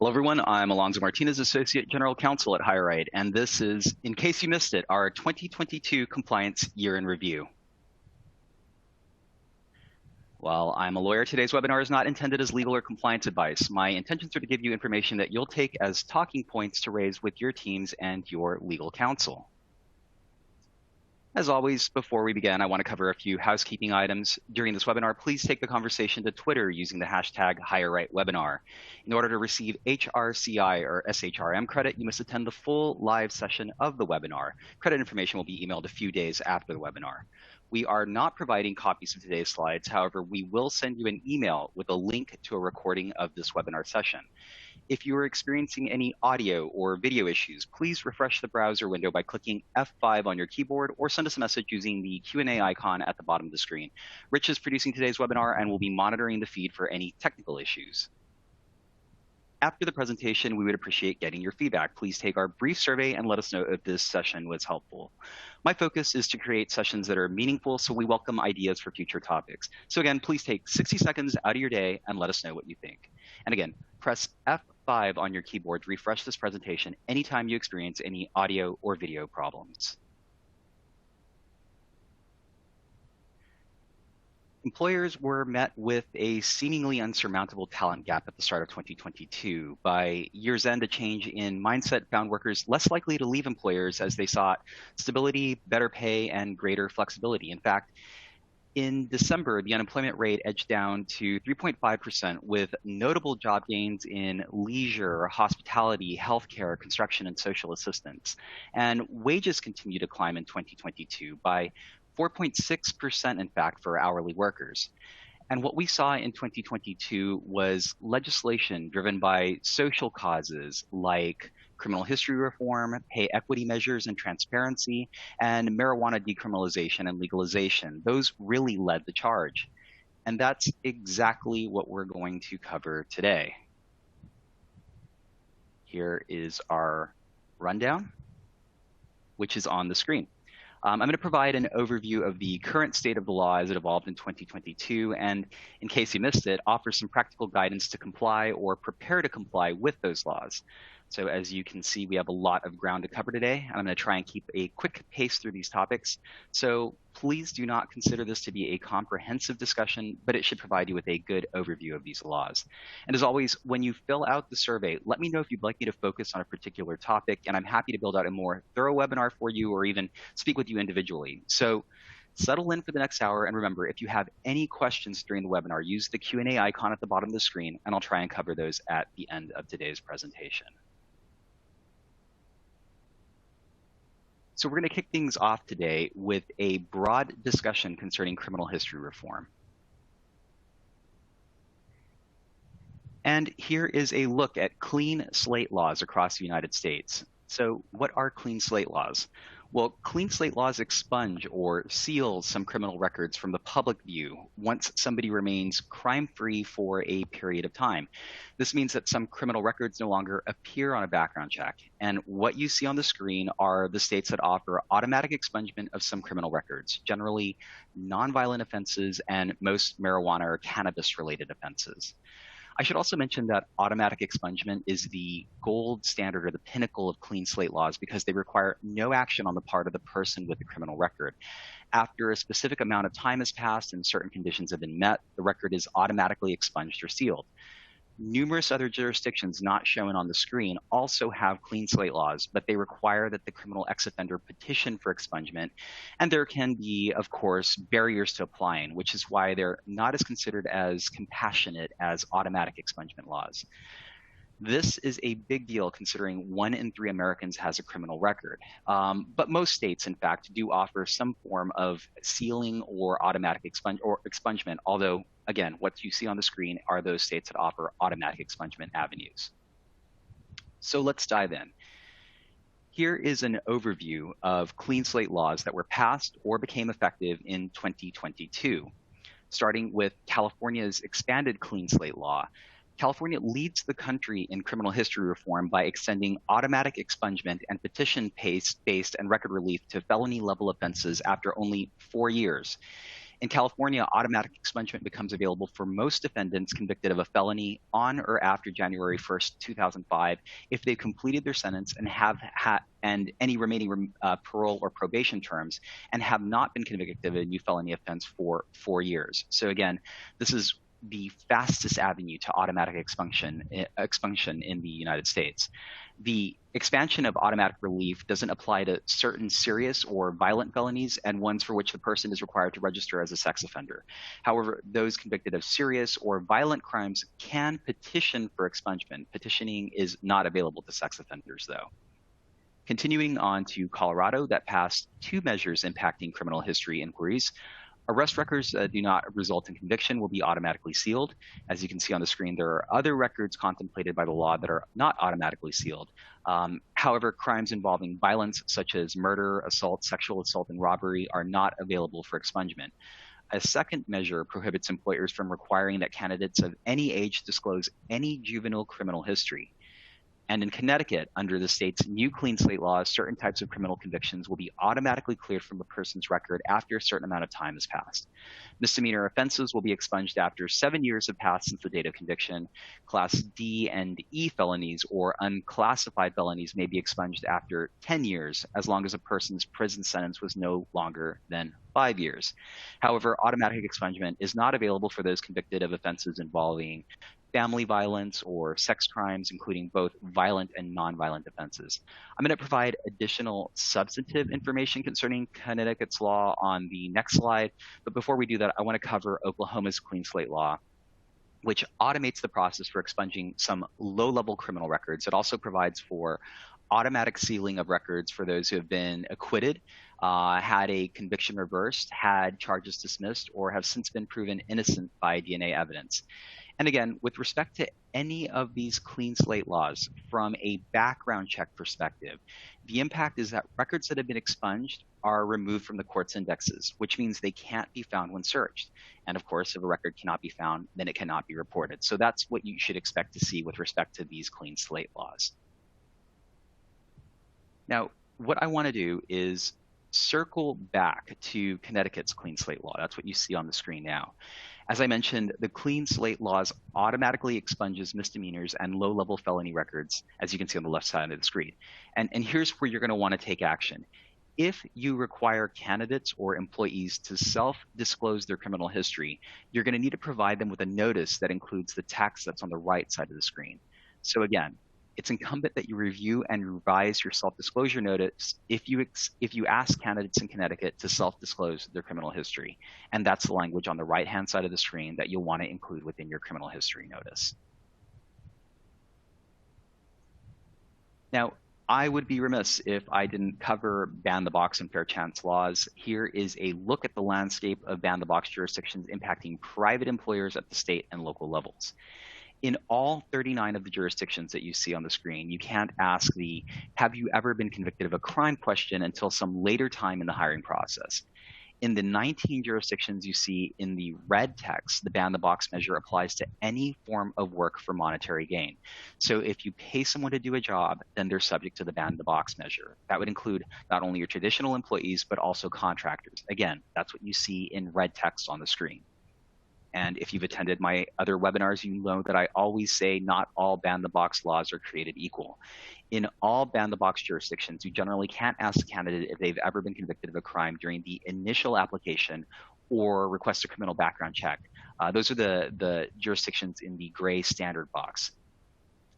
Hello, everyone. I'm Alonzo Martinez, Associate General Counsel at HireRight, and this is, in case you missed it, our 2022 Compliance Year in Review. While I'm a lawyer, today's webinar is not intended as legal or compliance advice. My intentions are to give you information that you'll take as talking points to raise with your teams and your legal counsel. As always, before we begin, I want to cover a few housekeeping items. During this webinar, please take the conversation to Twitter using the hashtag HireRightWebinar. In order to receive HRCI or SHRM credit, you must attend the full live session of the webinar. Credit information will be emailed a few days after the webinar. We are not providing copies of today's slides. However, we will send you an email with a link to a recording of this webinar session. If you are experiencing any audio or video issues, please refresh the browser window by clicking F5 on your keyboard or send us a message using the Q&A icon at the bottom of the screen. Rich is producing today's webinar and will be monitoring the feed for any technical issues. After the presentation, we would appreciate getting your feedback. Please take our brief survey and let us know if this session was helpful. My focus is to create sessions that are meaningful, so we welcome ideas for future topics. So again, please take 60 seconds out of your day and let us know what you think. And again, press F5 on your keyboard to refresh this presentation anytime you experience any audio or video problems. Employers were met with a seemingly unsurmountable talent gap at the start of 2022. By year's end, a change in mindset found workers less likely to leave employers as they sought stability, better pay, and greater flexibility. In fact, in December, the unemployment rate edged down to 3.5%, with notable job gains in leisure, hospitality, healthcare, construction, and social assistance. And wages continue to climb in 2022 by 4.6%, in fact, for hourly workers. And what we saw in 2022 was legislation driven by social causes like criminal history reform, pay equity measures and transparency, and marijuana decriminalization and legalization. Those really led the charge. And that's exactly what we're going to cover today. Here is our rundown, which is on the screen. I'm going to provide an overview of the current state of the law as it evolved in 2022, and in case you missed it, offer some practical guidance to comply or prepare to comply with those laws. So as you can see, we have a lot of ground to cover today, and I'm going to try and keep a quick pace through these topics. So please do not consider this to be a comprehensive discussion, but it should provide you with a good overview of these laws. And as always, when you fill out the survey, let me know if you'd like me to focus on a particular topic, and I'm happy to build out a more thorough webinar for you or even speak with you individually. So settle in for the next hour, and remember, if you have any questions during the webinar, use the Q&A icon at the bottom of the screen, and I'll try and cover those at the end of today's presentation. So we're going to kick things off today with a broad discussion concerning criminal history reform. And here is a look at clean slate laws across the United States. So what are clean slate laws? Well, clean slate laws expunge or seal some criminal records from the public view once somebody remains crime-free for a period of time. This means that some criminal records no longer appear on a background check. And what you see on the screen are the states that offer automatic expungement of some criminal records, generally nonviolent offenses and most marijuana or cannabis-related offenses. I should also mention that automatic expungement is the gold standard or the pinnacle of clean slate laws because they require no action on the part of the person with the criminal record. After a specific amount of time has passed and certain conditions have been met, the record is automatically expunged or sealed. Numerous other jurisdictions not shown on the screen also have clean slate laws, but they require that the criminal ex-offender petition for expungement, and there can be, of course, barriers to applying, which is why they're not as considered as compassionate as automatic expungement laws. This is a big deal considering 1 in 3 Americans has a criminal record. But most states, in fact, do offer some form of sealing or automatic expungement, although, again, what you see on the screen are those states that offer automatic expungement avenues. So let's dive in. Here is an overview of clean slate laws that were passed or became effective in 2022. Starting with California's expanded clean slate law, California leads the country in criminal history reform by extending automatic expungement and petition-based and record relief to felony-level offenses after only 4 years. In California, automatic expungement becomes available for most defendants convicted of a felony on or after January 1st, 2005, if they've completed their sentence and have had and any remaining parole or probation terms and have not been convicted of a new felony offense for 4 years. So again, this is the fastest avenue to automatic expunction in the United States. The expansion of automatic relief doesn't apply to certain serious or violent felonies and ones for which the person is required to register as a sex offender. However, those convicted of serious or violent crimes can petition for expungement. Petitioning is not available to sex offenders, though. Continuing on to Colorado, that passed 2 measures impacting criminal history inquiries. Arrest records that do not result in conviction will be automatically sealed. As you can see on the screen, there are other records contemplated by the law that are not automatically sealed. However, crimes involving violence, such as murder, assault, sexual assault, and robbery, are not available for expungement. A second measure prohibits employers from requiring that candidates of any age disclose any juvenile criminal history. And in Connecticut, under the state's new clean slate laws, certain types of criminal convictions will be automatically cleared from a person's record after a certain amount of time has passed. Misdemeanor offenses will be expunged after 7 years have passed since the date of conviction. Class D and E felonies or unclassified felonies may be expunged after 10 years, as long as a person's prison sentence was no longer than 5 years. However, automatic expungement is not available for those convicted of offenses involving family violence or sex crimes, including both violent and non-violent offenses. I'm going to provide additional substantive information concerning Connecticut's law on the next slide. But before we do that, I want to cover Oklahoma's clean slate law, which automates the process for expunging some low-level criminal records. It also provides for automatic sealing of records for those who have been acquitted, had a conviction reversed, had charges dismissed, or have since been proven innocent by DNA evidence. And again, with respect to any of these clean slate laws, from a background check perspective, the impact is that records that have been expunged are removed from the court's indexes, which means they can't be found when searched. And of course, if a record cannot be found, then it cannot be reported. So that's what you should expect to see with respect to these clean slate laws. Now, what I want to do is circle back to Connecticut's clean slate law. That's what you see on the screen now. As I mentioned, the clean slate laws automatically expunges misdemeanors and low-level felony records, as you can see on the left side of the screen. And here's where you're going to want to take action. If you require candidates or employees to self-disclose their criminal history, you're going to need to provide them with a notice that includes the text that's on the right side of the screen. So again, it's incumbent that you review and revise your self-disclosure notice if you ask candidates in Connecticut to self-disclose their criminal history. And that's the language on the right-hand side of the screen that you'll want to include within your criminal history notice. Now, I would be remiss if I didn't cover ban-the-box and fair chance laws. Here is a look at the landscape of ban-the-box jurisdictions impacting private employers at the state and local levels. In all 39 of the jurisdictions that you see on the screen, you can't ask the "have you ever been convicted of a crime" question until some later time in the hiring process. In the 19 jurisdictions you see in the red text, the ban-the-box measure applies to any form of work for monetary gain. So if you pay someone to do a job, then they're subject to the ban-the-box measure. That would include not only your traditional employees, but also contractors. Again, that's what you see in red text on the screen. And if you've attended my other webinars, you know that I always say not all ban-the-box laws are created equal. In all ban-the-box jurisdictions, you generally can't ask a candidate if they've ever been convicted of a crime during the initial application or request a criminal background check. Those are the jurisdictions in the gray standard box.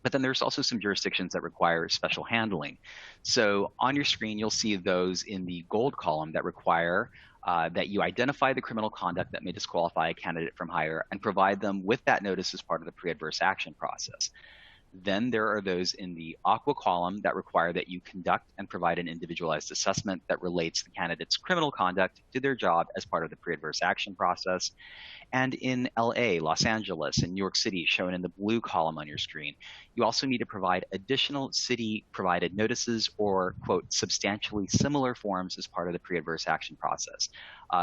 But then there's also some jurisdictions that require special handling. So on your screen, you'll see those in the gold column that require that you identify the criminal conduct that may disqualify a candidate from hire and provide them with that notice as part of the pre-adverse action process. Then there are those in the aqua column that require that you conduct and provide an individualized assessment that relates the candidate's criminal conduct to their job as part of the pre-adverse action process. And in LA, Los Angeles, and New York City, shown in the blue column on your screen, you also need to provide additional city-provided notices or, quote, substantially similar forms as part of the pre-adverse action process.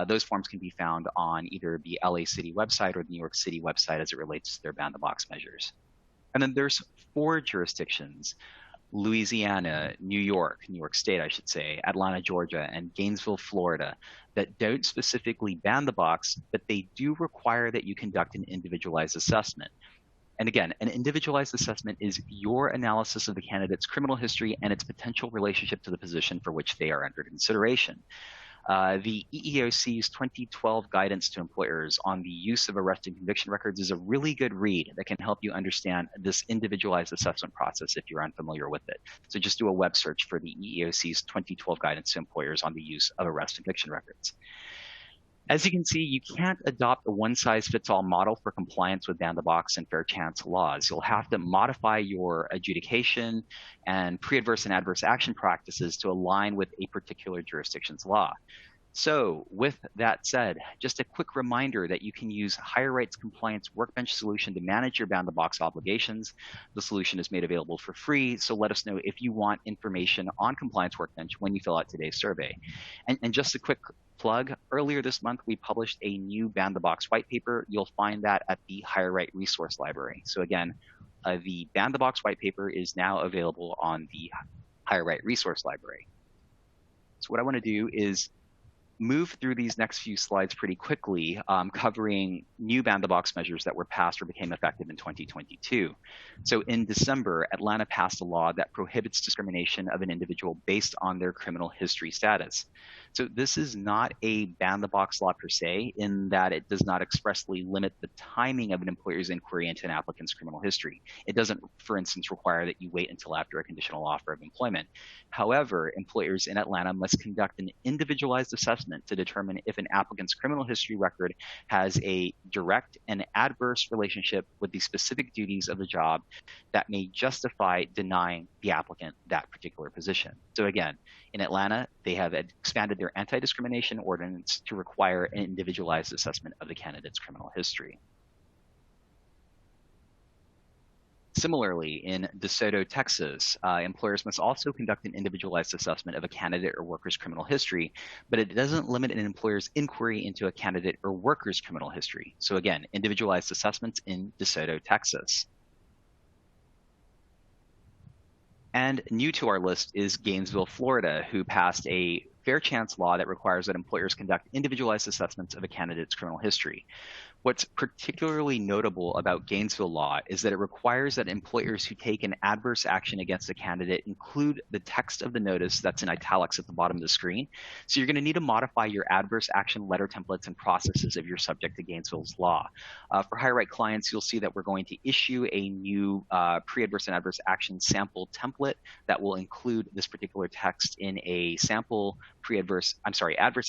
Those forms can be found on either the LA City website or the New York City website as it relates to their ban-the-box measures. And then there's 4 jurisdictions Louisiana, New York State, I should say, Atlanta, Georgia, and Gainesville, Florida, that don't specifically ban the box, but they do require that you conduct an individualized assessment. And again, an individualized assessment is your analysis of the candidate's criminal history and its potential relationship to the position for which they are under consideration. The EEOC's 2012 guidance to employers on the use of arrest and conviction records is a really good read that can help you understand this individualized assessment process if you're unfamiliar with it. So just do a web search for the EEOC's 2012 guidance to employers on the use of arrest and conviction records. As you can see, you can't adopt a one-size-fits-all model for compliance with ban-the-box and fair chance laws. You'll have to modify your adjudication and pre-adverse and adverse action practices to align with a particular jurisdiction's law. So with that said, just a quick reminder that you can use HireRight's Compliance Workbench solution to manage your ban-the-box obligations. The solution is made available for free, so let us know if you want information on Compliance Workbench when you fill out today's survey. And just a quick plug, earlier this month, we published a new ban-the-box white paper. You'll find that at the HireRight resource library. So again, the ban-the-box white paper is now available on the HireRight resource library. So what I want to do is move through these next few slides pretty quickly, covering new ban-the-box measures that were passed or became effective in 2022. So in December, Atlanta passed a law that prohibits discrimination of an individual based on their criminal history status. So this is not a ban-the-box law per se, in that it does not expressly limit the timing of an employer's inquiry into an applicant's criminal history. It doesn't, for instance, require that you wait until after a conditional offer of employment. However, employers in Atlanta must conduct an individualized assessment to determine if an applicant's criminal history record has a direct and adverse relationship with the specific duties of the job that may justify denying the applicant that particular position. So again, in Atlanta, they have expanded their anti-discrimination ordinance to require an individualized assessment of the candidate's criminal history. Similarly, in DeSoto, Texas, employers must also conduct an individualized assessment of a candidate or worker's criminal history, but it doesn't limit an employer's inquiry into a candidate or worker's criminal history. So again, individualized assessments in DeSoto, Texas. And new to our list is Gainesville, Florida, who passed a fair chance law that requires that employers conduct individualized assessments of a candidate's criminal history. What's particularly notable about Gainesville law is that it requires that employers who take an adverse action against a candidate include the text of the notice that's in italics at the bottom of the screen. So you're going to need to modify your adverse action letter templates and processes if you're subject to Gainesville's law. For HireRight clients, you'll see that we're going to issue a new pre-adverse and adverse action sample template that will include this particular text in a sample adverse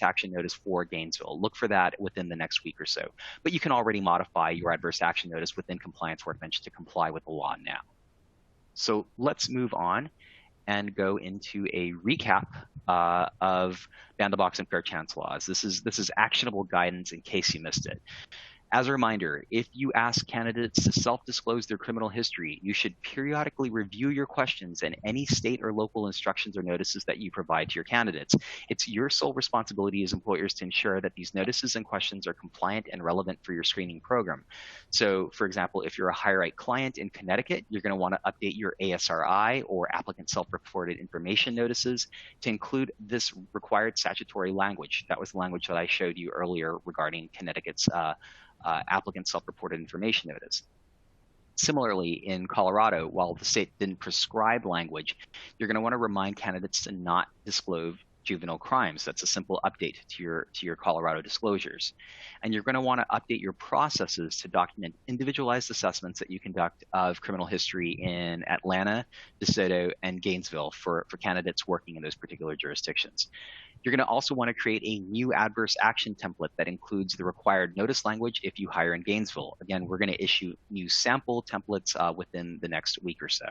action notice for Gainesville. Look for that within the next week or so. But you can already modify your adverse action notice within Compliance Workbench to comply with the law now. So let's move on and go into a recap of ban-the-box and fair chance laws. This is actionable guidance in case you missed it. As a reminder, if you ask candidates to self-disclose their criminal history, you should periodically review your questions and any state or local instructions or notices that you provide to your candidates. It's your sole responsibility as employers to ensure that these notices and questions are compliant and relevant for your screening program. So, for example, if you're a HireRight client in Connecticut, you're going to want to update your ASRI or applicant self-reported information notices to include this required statutory language. That was the language that I showed you earlier regarding Connecticut's applicant self-reported information notice. Similarly, in Colorado, while the state didn't prescribe language, you're going to want to remind candidates to not disclose juvenile crimes. That's a simple update to your Colorado disclosures. And you're going to want to update your processes to document individualized assessments that you conduct of criminal history in Atlanta, DeSoto, and Gainesville for candidates working in those particular jurisdictions. You're going to also want to create a new adverse action template that includes the required notice language if you hire in Gainesville. Again, we're going to issue new sample templates within the next week or so.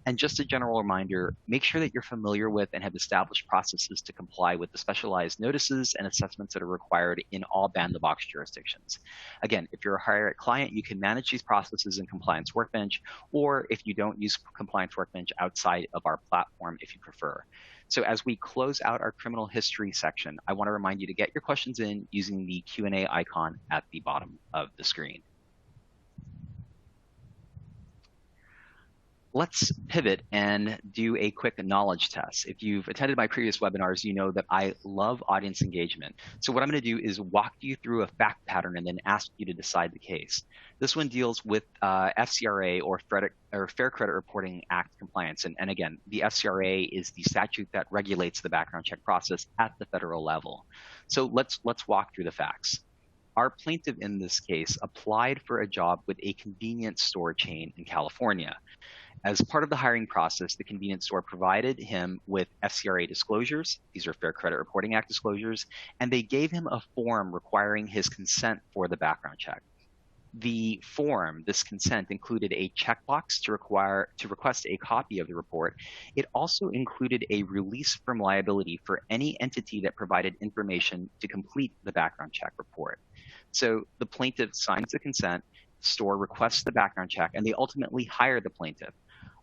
And just a general reminder, make sure that you're familiar with and have established processes to comply with the specialized notices and assessments that are required in all ban-the-box jurisdictions. Again, if you're a HireRight client, you can manage these processes in Compliance Workbench, or if you don't use Compliance Workbench outside of our platform if you prefer. So as we close out our criminal history section, I want to remind you to get your questions in using the Q&A icon at the bottom of the screen. let's pivot and do a quick knowledge test. If you've attended my previous webinars, you know that I love audience engagement. So what I'm going to do is walk you through a fact pattern and then ask you to decide the case. This one deals with FCRA or Fair Credit Reporting Act compliance. And again, the FCRA is the statute that regulates the background check process at the federal level. So let's walk through the facts. Our plaintiff in this case applied for a job with a convenience store chain in California. As part of the hiring process, the convenience store provided him with FCRA disclosures. These are Fair Credit Reporting Act disclosures, and they gave him a form requiring his consent for the background check. The form, this consent, included a checkbox to request a copy of the report. It also included a release from liability for any entity that provided information to complete the background check report. So the plaintiff signs the consent, the store requests the background check, and they ultimately hire the plaintiff.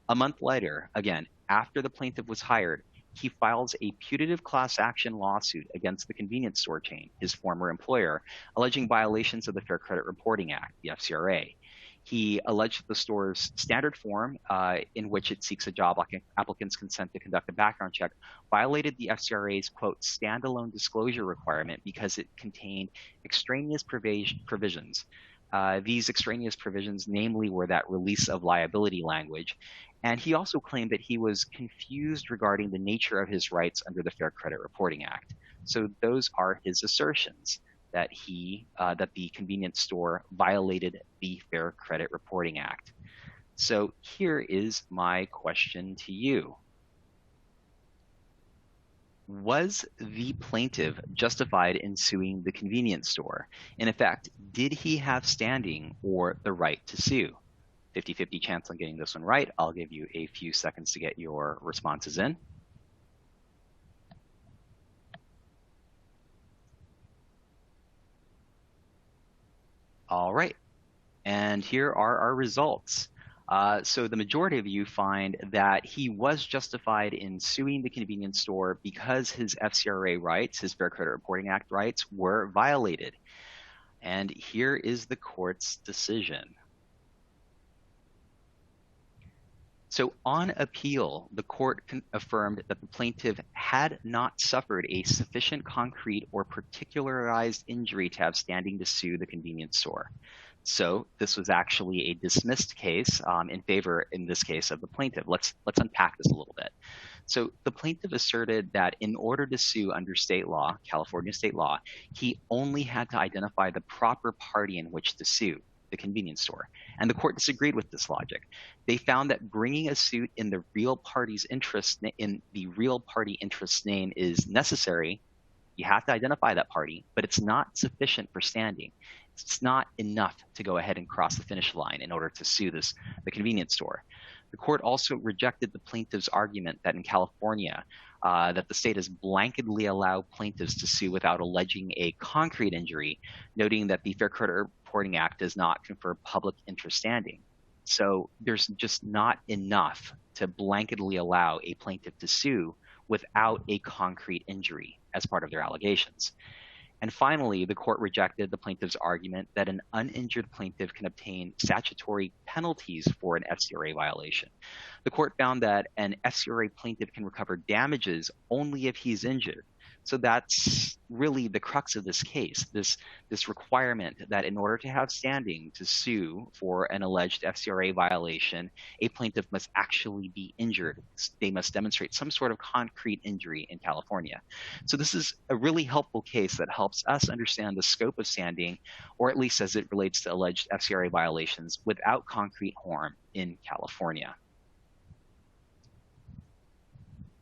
A month later, again, after the plaintiff was hired, he files a putative class action lawsuit against the convenience store chain, his former employer, alleging violations of the Fair Credit Reporting Act, the FCRA. He alleged the store's standard form, in which it seeks a job applicant's consent to conduct a background check, violated the FCRA's, quote, standalone disclosure requirement because it contained extraneous provisions. These extraneous provisions, namely, were that release of liability language. And he also claimed that he was confused regarding the nature of his rights under the Fair Credit Reporting Act. So those are his assertions that that the convenience store violated the Fair Credit Reporting Act. So here is my question to you. Was the plaintiff justified in suing the convenience store? In effect, did he have standing or the right to sue? 50-50 chance on getting this one right. I'll give you a few seconds to get your responses in. All right, and here are our results. So the majority of you find that he was justified in suing the convenience store because his FCRA rights, his Fair Credit Reporting Act rights, were violated. And here is the court's decision. So on appeal, the court affirmed that the plaintiff had not suffered a sufficient concrete or particularized injury to have standing to sue the convenience store. So this was actually a dismissed case in favor, in this case, of the plaintiff. Let's unpack this a little bit. So the plaintiff asserted that in order to sue under state law, California state law, he only had to identify the proper party in which to sue, the convenience store. And the court disagreed with this logic. They found that bringing a suit in the real party's interest, in the real party interest name, is necessary. You have to identify that party, but it's not sufficient for standing. It's not enough to go ahead and cross the finish line in order to sue the convenience store. The court also rejected the plaintiff's argument that in California, that the state has blanketly allowed plaintiffs to sue without alleging a concrete injury, noting that the Fair Credit Reporting Act does not confer public interest standing. So there's just not enough to blanketly allow a plaintiff to sue without a concrete injury as part of their allegations. And finally, the court rejected the plaintiff's argument that an uninjured plaintiff can obtain statutory penalties for an FCRA violation. The court found that an FCRA plaintiff can recover damages only if he's injured. So that's really the crux of this case, this requirement that in order to have standing to sue for an alleged FCRA violation, a plaintiff must actually be injured. They must demonstrate some sort of concrete injury in California. So this is a really helpful case that helps us understand the scope of standing, or at least as it relates to alleged FCRA violations without concrete harm in California.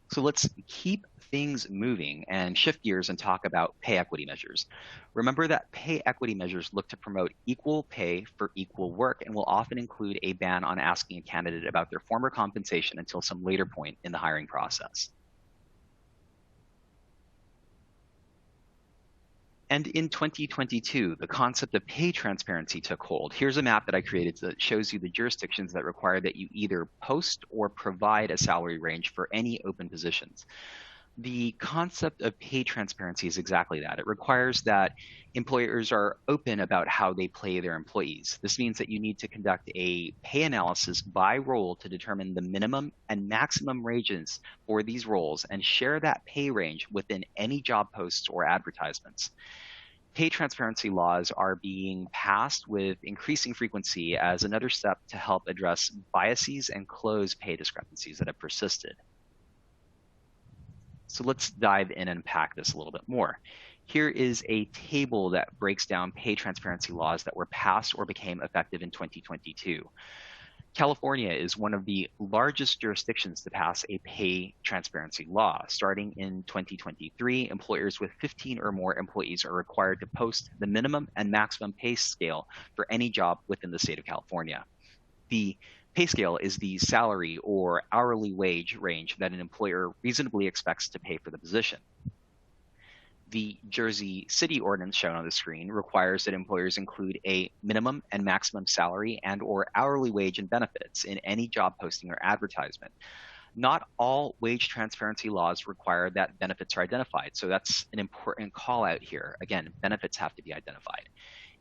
So let's keep things moving and shift gears and talk about pay equity measures. Remember that pay equity measures look to promote equal pay for equal work and will often include a ban on asking a candidate about their former compensation until some later point in the hiring process. And in 2022, the concept of pay transparency took hold. Here's a map that I created that shows you the jurisdictions that require that you either post or provide a salary range for any open positions. The concept of pay transparency is exactly that. It requires that employers are open about how they pay their employees. This means that you need to conduct a pay analysis by role to determine the minimum and maximum ranges for these roles and share that pay range within any job posts or advertisements. Pay transparency laws are being passed with increasing frequency as another step to help address biases and close pay discrepancies that have persisted. So let's dive in and unpack this a little bit more. Here is a table that breaks down pay transparency laws that were passed or became effective in 2022. California is one of the largest jurisdictions to pass a pay transparency law. Starting in 2023, employers with 15 or more employees are required to post the minimum and maximum pay scale for any job within the state of California. The pay scale is the salary or hourly wage range that an employer reasonably expects to pay for the position. The Jersey City ordinance shown on the screen requires that employers include a minimum and maximum salary and or hourly wage and benefits in any job posting or advertisement. Not all wage transparency laws require that benefits are identified, so that's an important call out here. Again, benefits have to be identified.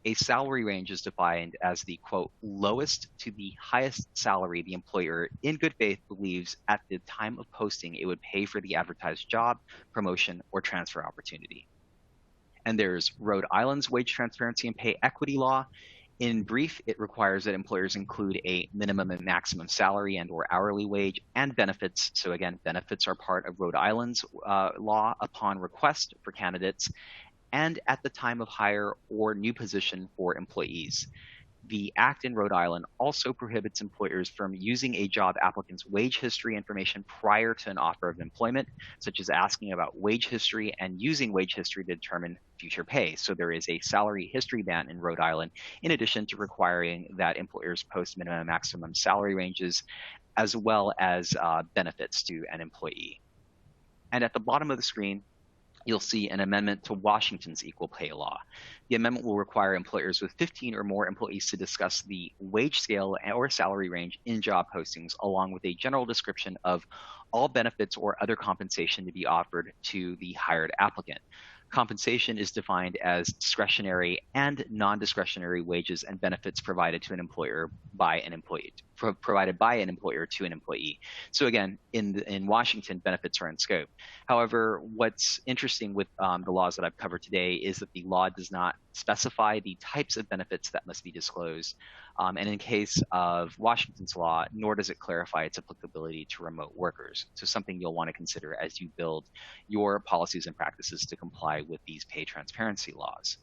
A salary range is defined as the, quote, lowest to the highest salary the employer in good faith believes at the time of posting it would pay for the advertised job, promotion, or transfer opportunity. And there's Rhode Island's wage transparency and pay equity law. In brief, it requires that employers include a minimum and maximum salary and or hourly wage and benefits. So again, benefits are part of Rhode Island's law upon request for candidates and at the time of hire or new position for employees. The act in Rhode Island also prohibits employers from using a job applicant's wage history information prior to an offer of employment, such as asking about wage history and using wage history to determine future pay. So there is a salary history ban in Rhode Island, in addition to requiring that employers post minimum and maximum salary ranges, as well as benefits to an employee. And at the bottom of the screen, you'll see an amendment to Washington's equal pay law. The amendment will require employers with 15 or more employees to discuss the wage scale or salary range in job postings, along with a general description of all benefits or other compensation to be offered to the hired applicant. Compensation is defined as discretionary and non-discretionary wages and benefits provided to an employer by an employee, provided by an employer to an employee. So again, in Washington, benefits are in scope. However, what's interesting with the laws that I've covered today is that the law does not specify the types of benefits that must be disclosed. And in case of Washington's law, nor does it clarify its applicability to remote workers. So something you'll want to consider as you build your policies and practices to comply with these pay transparency laws.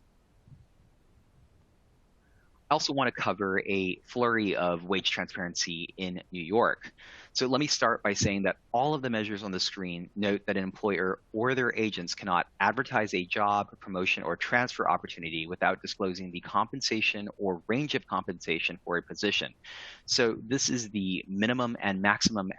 I also want to cover a flurry of wage transparency in New York. So let me start by saying that all of the measures on the screen note that an employer or their agents cannot advertise a job, promotion, or transfer opportunity without disclosing the compensation or range of compensation for a position. So this is the minimum and maximum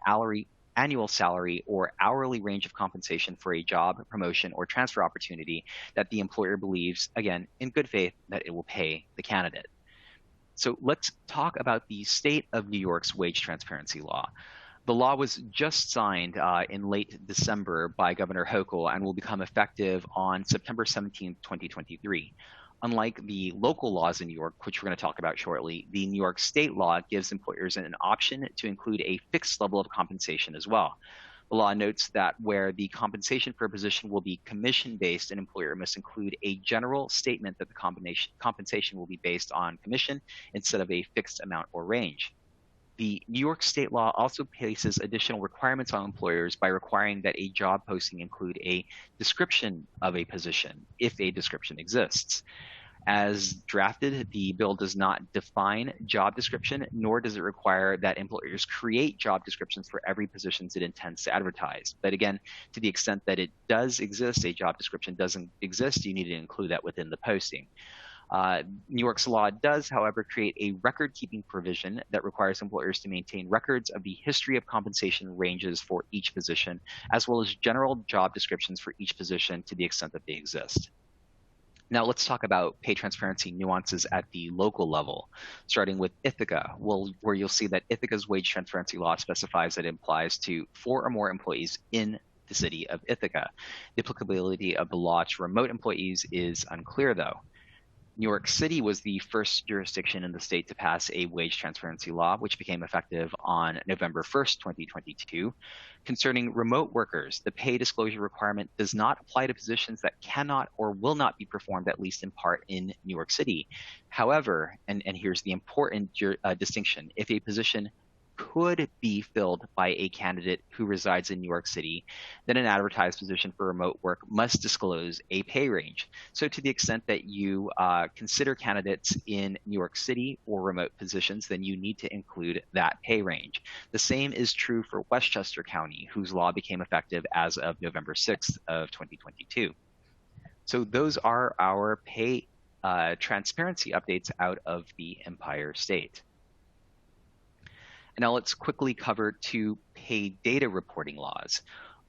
annual salary or hourly range of compensation for a job, promotion, or transfer opportunity that the employer believes, again, in good faith, that it will pay the candidate. So let's talk about the state of New York's wage transparency law. The law was just signed in late December by Governor Hochul and will become effective on September 17, 2023. Unlike the local laws in New York, which we're going to talk about shortly, the New York state law gives employers an option to include a fixed level of compensation as well. The law notes that where the compensation for a position will be commission-based, an employer must include a general statement that the compensation will be based on commission instead of a fixed amount or range. The New York state law also places additional requirements on employers by requiring that a job posting include a description of a position, if a description exists. As drafted, the bill does not define job description, nor does it require that employers create job descriptions for every position it intends to advertise. But again, to the extent that it does exist, a job description doesn't exist, you need to include that within the posting. New York's law does, however, create a record-keeping provision that requires employers to maintain records of the history of compensation ranges for each position, as well as general job descriptions for each position to the extent that they exist. Now let's talk about pay transparency nuances at the local level, starting with Ithaca, where you'll see that Ithaca's wage transparency law specifies that it applies to 4 or more employees in the city of Ithaca. The applicability of the law to remote employees is unclear, though. New York City was the first jurisdiction in the state to pass a wage transparency law, which became effective on November 1st, 2022. Concerning remote workers, the pay disclosure requirement does not apply to positions that cannot or will not be performed, at least in part, in New York City. However, and here's the important distinction, if a position could be filled by a candidate who resides in New York City, then an advertised position for remote work must disclose a pay range. So to the extent that you consider candidates in New York City for remote positions, then you need to include that pay range. The same is true for Westchester County, whose law became effective as of November 6th of 2022. So those are our pay transparency updates out of the Empire State. And now let's quickly cover two pay data reporting laws.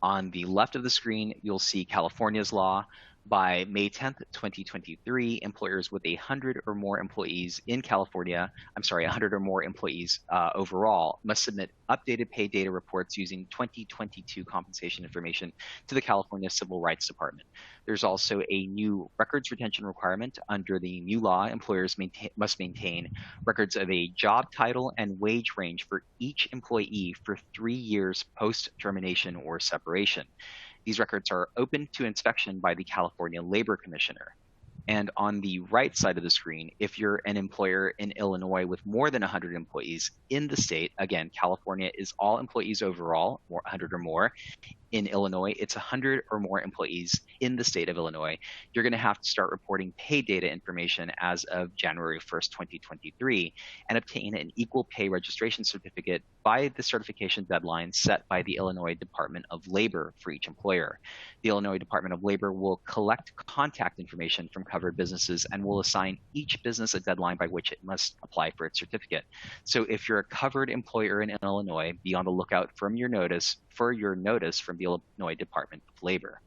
On the left of the screen, you'll see California's law. By May 10th, 2023, employers with 100 or more employees in California, 100 or more employees overall, must submit updated pay data reports using 2022 compensation information to the California Civil Rights Department. There's also a new records retention requirement. Under the new law, employers must maintain records of a job title and wage range for each employee for 3 years post-termination or separation. These records are open to inspection by the California Labor Commissioner. And on the right side of the screen, if you're an employer in Illinois with more than 100 employees in the state, again, California is all employees overall, 100 or more. In Illinois, it's 100 or more employees in the state of Illinois. You're going to have to start reporting pay data information as of January 1st, 2023, and obtain an equal pay registration certificate by the certification deadline set by the Illinois Department of Labor for each employer. The Illinois Department of Labor will collect contact information from covered businesses and will assign each business a deadline by which it must apply for its certificate. So if you're a covered employer in Illinois, be on the lookout for your notice from the Illinois Department of Labor.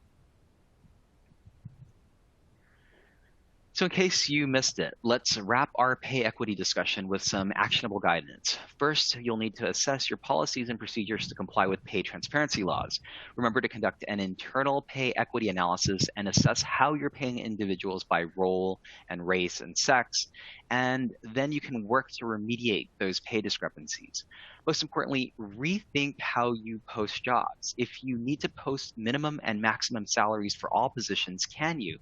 So in case you missed it, let's wrap our pay equity discussion with some actionable guidance. First, you'll need to assess your policies and procedures to comply with pay transparency laws. Remember to conduct an internal pay equity analysis and assess how you're paying individuals by role and race and sex, and then you can work to remediate those pay discrepancies. Most importantly, rethink how you post jobs. If you need to post minimum and maximum salaries for all positions, can you?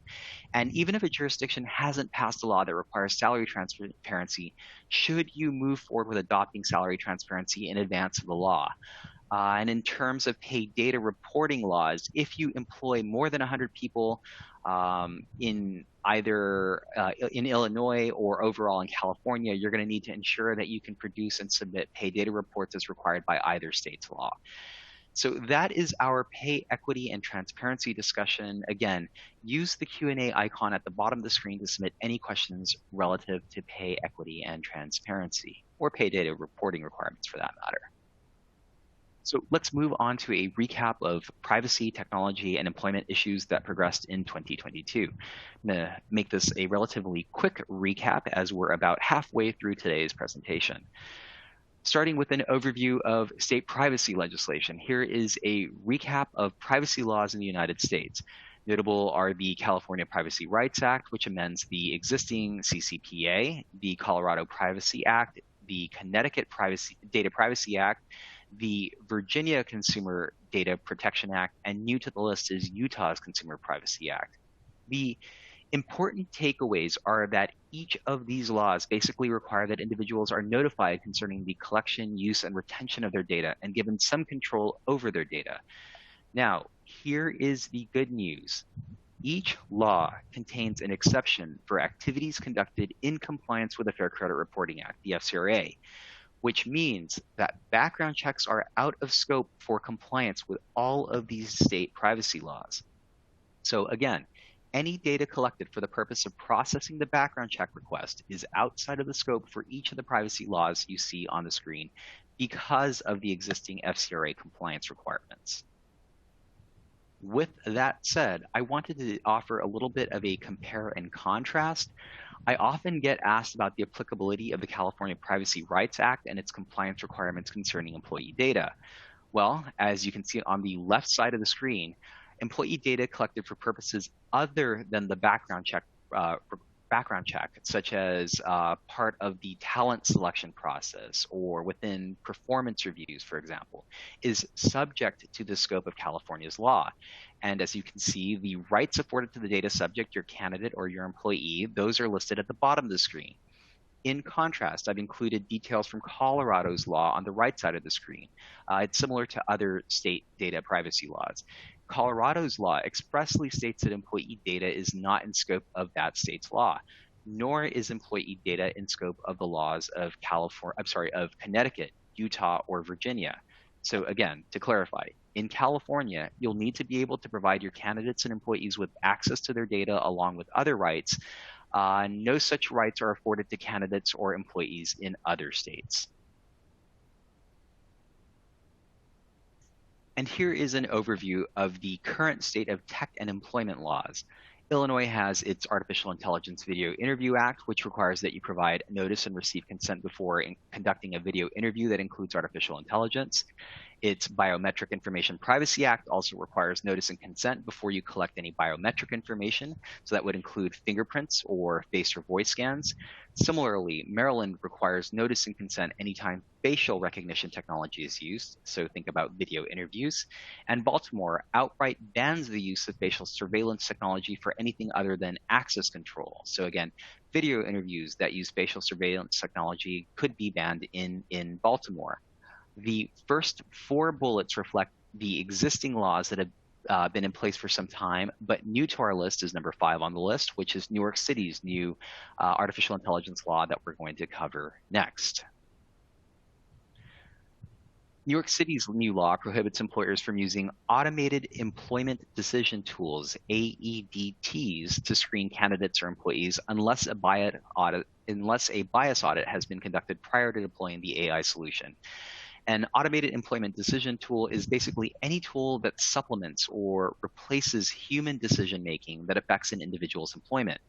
And even if a jurisdiction hasn't passed a law that requires salary transparency, should you move forward with adopting salary transparency in advance of the law? And in terms of pay data reporting laws, if you employ more than 100 people in either in Illinois or overall in California, you're going to need to ensure that you can produce and submit pay data reports as required by either state's law. So that is our pay equity and transparency discussion. Again, use the Q&A icon at the bottom of the screen to submit any questions relative to pay equity and transparency, or pay data reporting requirements for that matter. So let's move on to a recap of privacy, technology, and employment issues that progressed in 2022. I'm going to make this a relatively quick recap as we're about halfway through today's presentation. Starting with an overview of state privacy legislation, here is a recap of privacy laws in the United States. Notable are the California Privacy Rights Act, which amends the existing CCPA, the Colorado Privacy Act, the Connecticut Data Privacy Act, the Virginia Consumer Data Protection Act, and new to the list is Utah's Consumer Privacy Act. The important takeaways are that each of these laws basically require that individuals are notified concerning the collection, use, and retention of their data and given some control over their data. Now, here is the good news. Each law contains an exception for activities conducted in compliance with the Fair Credit Reporting Act, the FCRA, which means that background checks are out of scope for compliance with all of these state privacy laws. So again, any data collected for the purpose of processing the background check request is outside of the scope for each of the privacy laws you see on the screen because of the existing FCRA compliance requirements. With that said, I wanted to offer a little bit of a compare and contrast. I often get asked about the applicability of the California Privacy Rights Act and its compliance requirements concerning employee data. Well, as you can see on the left side of the screen, employee data collected for purposes other than the background check, such as part of the talent selection process or within performance reviews, for example, is subject to the scope of California's law. And as you can see, the rights afforded to the data subject, your candidate or your employee, those are listed at the bottom of the screen. In contrast, I've included details from Colorado's law on the right side of the screen. It's similar to other state data privacy laws. Colorado's law expressly states that employee data is not in scope of that state's law, nor is employee data in scope of the laws of of Connecticut, Utah, or Virginia. So again, to clarify, in California, you'll need to be able to provide your candidates and employees with access to their data along with other rights. No such rights are afforded to candidates or employees in other states. And here is an overview of the current state of tech and employment laws. Illinois has its Artificial Intelligence Video Interview Act, which requires that you provide notice and receive consent before conducting a video interview that includes artificial intelligence. Its Biometric Information Privacy Act also requires notice and consent before you collect any biometric information. So that would include fingerprints or face or voice scans. Similarly, Maryland requires notice and consent anytime facial recognition technology is used. So think about video interviews. And Baltimore outright bans the use of facial surveillance technology for anything other than access control. So again, video interviews that use facial surveillance technology could be banned in Baltimore. The first 4 bullets reflect the existing laws that have been in place for some time, but new to our list is number 5 on the list, which is New York City's new artificial intelligence law that we're going to cover next. New York City's new law prohibits employers from using automated employment decision tools, AEDTs, to screen candidates or employees unless a bias audit has been conducted prior to deploying the AI solution. An automated employment decision tool is basically any tool that supplements or replaces human decision-making that affects an individual's employment.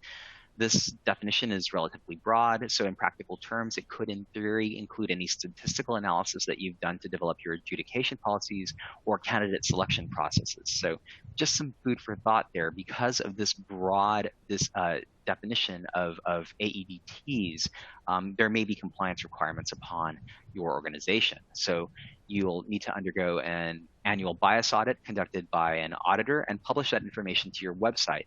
This definition is relatively broad, so in practical terms, it could in theory include any statistical analysis that you've done to develop your adjudication policies or candidate selection processes. So just some food for thought there. Because of this broad definition of AEDTs, there may be compliance requirements upon your organization. So you'll need to undergo an annual bias audit conducted by an auditor and publish that information to your website.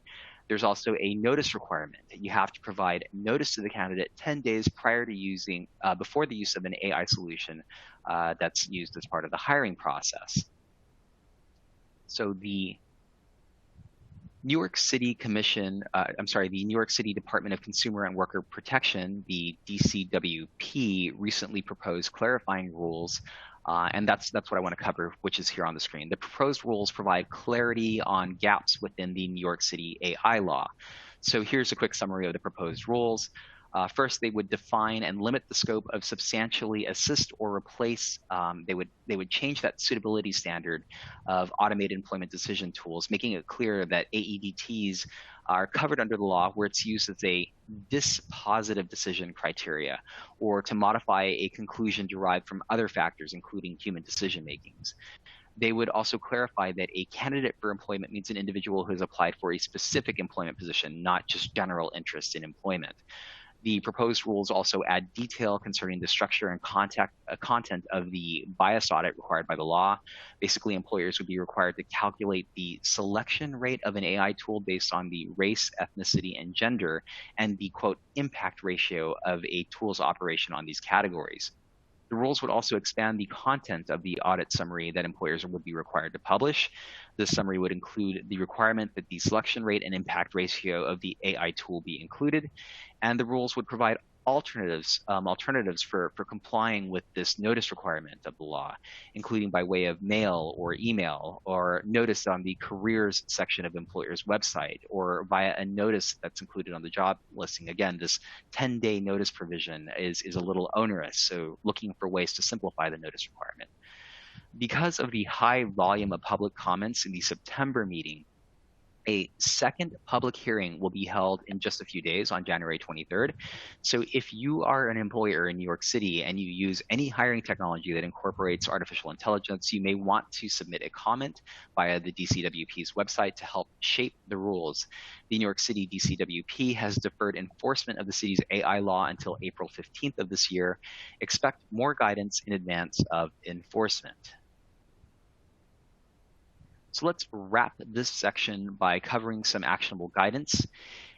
There's also a notice requirement that you have to provide notice to the candidate 10 days prior to before the use of an AI solution that's used as part of the hiring process. So the New York City the New York City Department of Consumer and Worker Protection, the DCWP, recently proposed clarifying rules, and that's what I want to cover, which is here on the screen. The proposed rules provide clarity on gaps within the New York City AI law. So here's a quick summary of the proposed rules. First, they would define and limit the scope of substantially assist or replace. They would change that suitability standard of automated employment decision tools, making it clear that AEDTs are covered under the law where it's used as a dispositive decision criteria, or to modify a conclusion derived from other factors, including human decision makings. They would also clarify that a candidate for employment means an individual who has applied for a specific employment position, not just general interest in employment. The proposed rules also add detail concerning the structure and content of the bias audit required by the law. Basically, employers would be required to calculate the selection rate of an AI tool based on the race, ethnicity, and gender, and the, quote, impact ratio of a tool's operation on these categories. The rules would also expand the content of the audit summary that employers would be required to publish. This summary would include the requirement that the selection rate and impact ratio of the AI tool be included, and the rules would provide alternatives for complying with this notice requirement of the law, including by way of mail or email, or notice on the careers section of employer's website, or via a notice that's included on the job listing. Again, this 10-day notice provision is a little onerous, so looking for ways to simplify the notice requirement. Because of the high volume of public comments in the September meeting, A second public hearing will be held in just a few days on January 23rd. So if you are an employer in New York City and you use any hiring technology that incorporates artificial intelligence, you may want to submit a comment via the DCWP's website to help shape the rules. The New York City DCWP has deferred enforcement of the city's AI law until April 15th of this year. Expect more guidance in advance of enforcement. So let's wrap this section by covering some actionable guidance.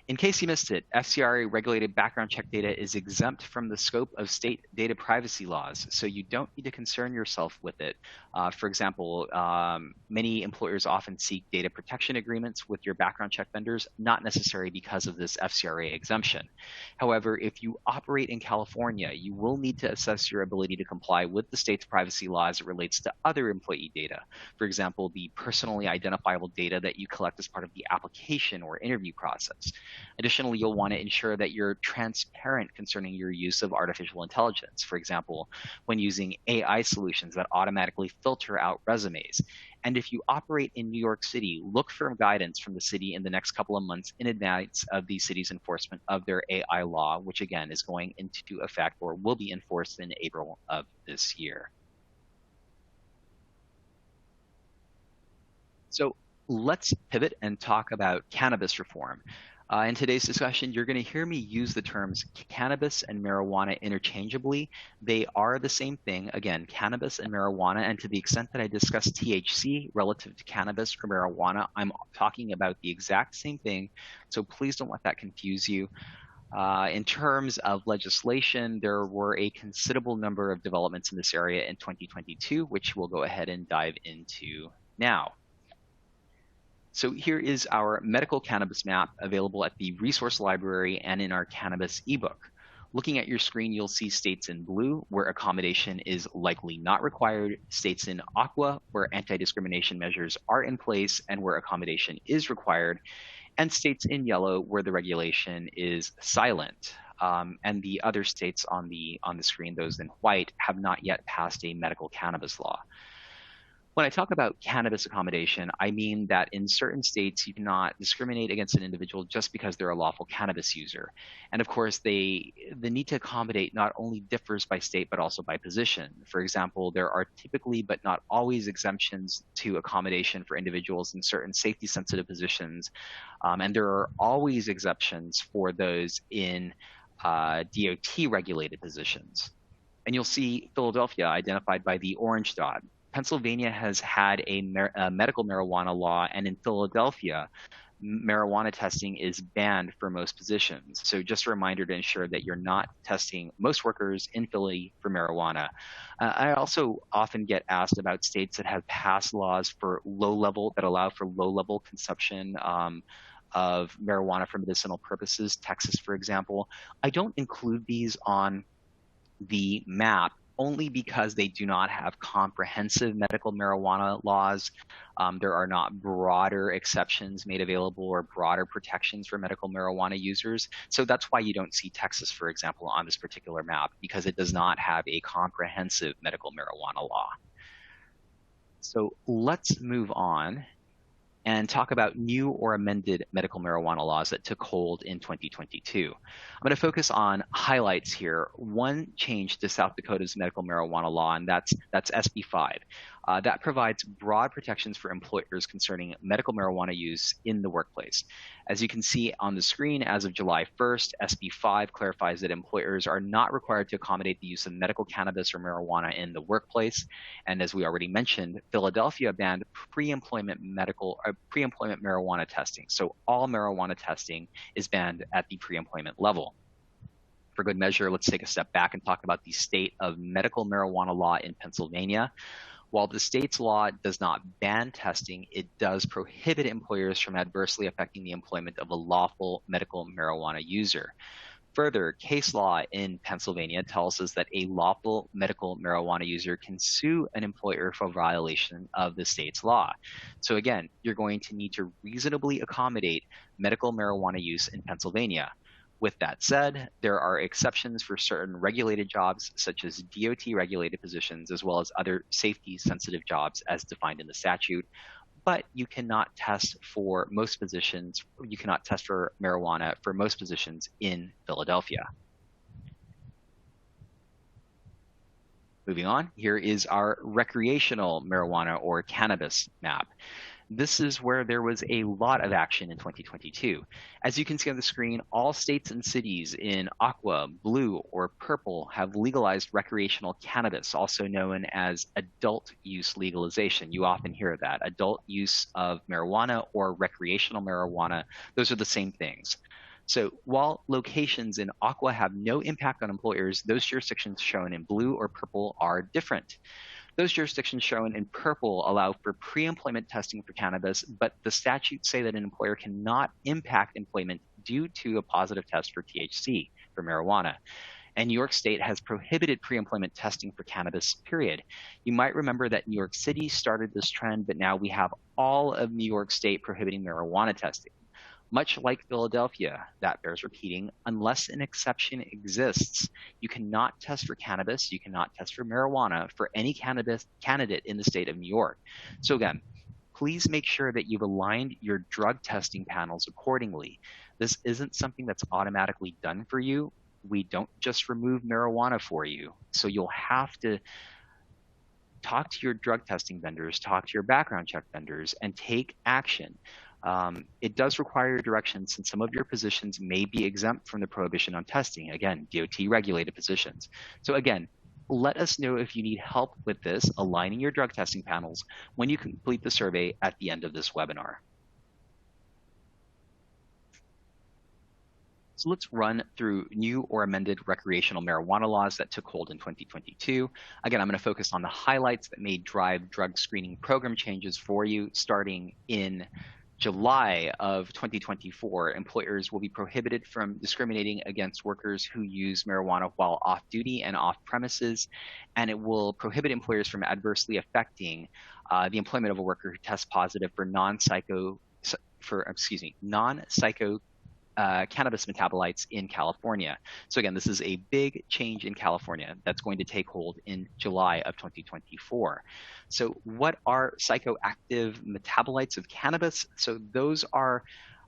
In case you missed it, FCRA regulated background check data is exempt from the scope of state data privacy laws, so you don't need to concern yourself with it. For example, many employers often seek data protection agreements with your background check vendors, not necessary because of this FCRA exemption. However, if you operate in California, you will need to assess your ability to comply with the state's privacy law as it relates to other employee data. For example, the personally identifiable data that you collect as part of the application or interview process. Additionally, you'll want to ensure that you're transparent concerning your use of artificial intelligence. For example, when using AI solutions that automatically filter out resumes. And if you operate in New York City, look for guidance from the city in the next couple of months in advance of the city's enforcement of their AI law, which again is going into effect or will be enforced in April of this year. So let's pivot and talk about cannabis reform. In today's discussion, you're going to hear me use the terms cannabis and marijuana interchangeably. They are the same thing. Again, cannabis and marijuana. And to the extent that I discuss THC relative to cannabis or marijuana, I'm talking about the exact same thing. So please don't let that confuse you. In terms of legislation, there were a considerable number of developments in this area in 2022, which we'll go ahead and dive into now. So here is our medical cannabis map available at the resource library and in our cannabis ebook. Looking at your screen, you'll see states in blue where accommodation is likely not required, states in aqua where anti-discrimination measures are in place and where accommodation is required, and states in yellow where the regulation is silent. And the other states on the screen, those in white, have not yet passed a medical cannabis law. When I talk about cannabis accommodation, I mean that in certain states, you cannot discriminate against an individual just because they're a lawful cannabis user. And of course, the need to accommodate not only differs by state, but also by position. For example, there are typically, but not always, exemptions to accommodation for individuals in certain safety sensitive positions. And there are always exceptions for those in DOT regulated positions. And you'll see Philadelphia identified by the orange dot. Pennsylvania has had a medical marijuana law, and in Philadelphia, marijuana testing is banned for most positions. So just a reminder to ensure that you're not testing most workers in Philly for marijuana. I also often get asked about states that have passed laws for that allow for low-level consumption of marijuana for medicinal purposes, Texas, for example. I don't include these on the map only because they do not have comprehensive medical marijuana laws. There are not broader exceptions made available or broader protections for medical marijuana users. So that's why you don't see Texas, for example, on this particular map, because it does not have a comprehensive medical marijuana law. So let's move on and talk about new or amended medical marijuana laws that took hold in 2022. I'm going to focus on highlights here. One change to South Dakota's medical marijuana law, and that's SB 5. That provides broad protections for employers concerning medical marijuana use in the workplace. As you can see on the screen, as of July 1st, SB 5 clarifies that employers are not required to accommodate the use of medical cannabis or marijuana in the workplace. And as we already mentioned, Philadelphia banned pre-employment marijuana testing. So all marijuana testing is banned at the pre-employment level. For good measure, let's take a step back and talk about the state of medical marijuana law in Pennsylvania. While the state's law does not ban testing, it does prohibit employers from adversely affecting the employment of a lawful medical marijuana user. Further, case law in Pennsylvania tells us that a lawful medical marijuana user can sue an employer for violation of the state's law. So again, you're going to need to reasonably accommodate medical marijuana use in Pennsylvania. With that said, there are exceptions for certain regulated jobs, such as DOT regulated positions, as well as other safety sensitive jobs as defined in the statute. but you cannot test for most positions. You cannot test for marijuana for most positions in Philadelphia. Moving on, here is our recreational marijuana or cannabis map. This is where there was a lot of action in 2022. As you can see on the screen, all states and cities in aqua, blue, or purple have legalized recreational cannabis, also known as adult use legalization. You often hear that. Adult use of marijuana or recreational marijuana, those are the same things. So while locations in aqua have no impact on employers, those jurisdictions shown in blue or purple are different. Those jurisdictions shown in purple allow for pre-employment testing for cannabis, but the statutes say that an employer cannot impact employment due to a positive test for THC, for marijuana. And New York State has prohibited pre-employment testing for cannabis, period. You might remember that New York City started this trend, but now we have all of New York State prohibiting marijuana testing. Much like Philadelphia, that bears repeating, unless an exception exists, you cannot test for cannabis, you cannot test for marijuana for any cannabis candidate in the state of New York. So again, please make sure that you've aligned your drug testing panels accordingly. This isn't something that's automatically done for you. We don't just remove marijuana for you. So you'll have to talk to your drug testing vendors, talk to your background check vendors, and take action. It does require direction since some of your positions may be exempt from the prohibition on testing. Again, DOT regulated positions. So again, let us know if you need help with this, aligning your drug testing panels when you complete the survey at the end of this webinar. So let's run through new or amended recreational marijuana laws that took hold in 2022. Again, I'm going to focus on the highlights that may drive drug screening program changes for you starting in July of 2024, employers will be prohibited from discriminating against workers who use marijuana while off-duty and off-premises, and it will prohibit employers from adversely affecting the employment of a worker who tests positive for non-psycho cannabis metabolites in California. So again, this is a big change in California that's going to take hold in July of 2024. So what are psychoactive metabolites of cannabis? So those are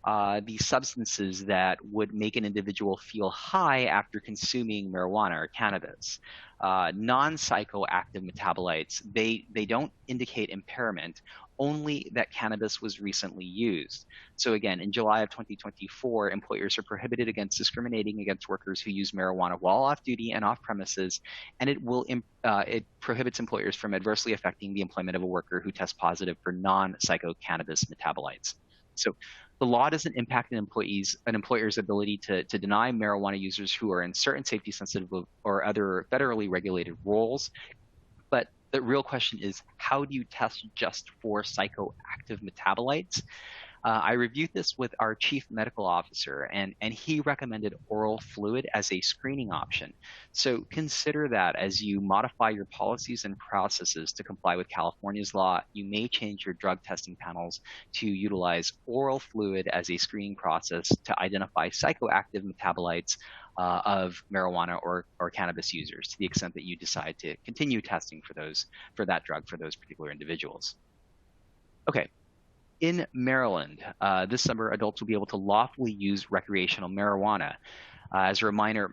the substances that would make an individual feel high after consuming marijuana or cannabis. Non-psychoactive metabolites, they don't indicate impairment, only that cannabis was recently used. So again, in July of 2024, employers are prohibited against discriminating against workers who use marijuana while off-duty and off-premises, and it prohibits employers from adversely affecting the employment of a worker who tests positive for non-psycho-cannabis metabolites. So the law doesn't impact an employer's ability to deny marijuana users who are in certain safety-sensitive or other federally regulated roles. But the real question is, how do you test just for psychoactive metabolites? I reviewed this with our chief medical officer, and he recommended oral fluid as a screening option. So consider that as you modify your policies and processes to comply with California's law. You may change your drug testing panels to utilize oral fluid as a screening process to identify psychoactive metabolites of marijuana or cannabis users, to the extent that you decide to continue testing for that drug for those particular individuals. Okay. In Maryland, this summer, adults will be able to lawfully use recreational marijuana. As a reminder,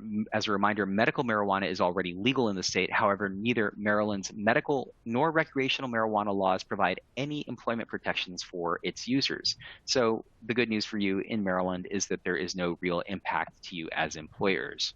medical marijuana is already legal in the state. However, neither Maryland's medical nor recreational marijuana laws provide any employment protections for its users. So the good news for you in Maryland is that there is no real impact to you as employers.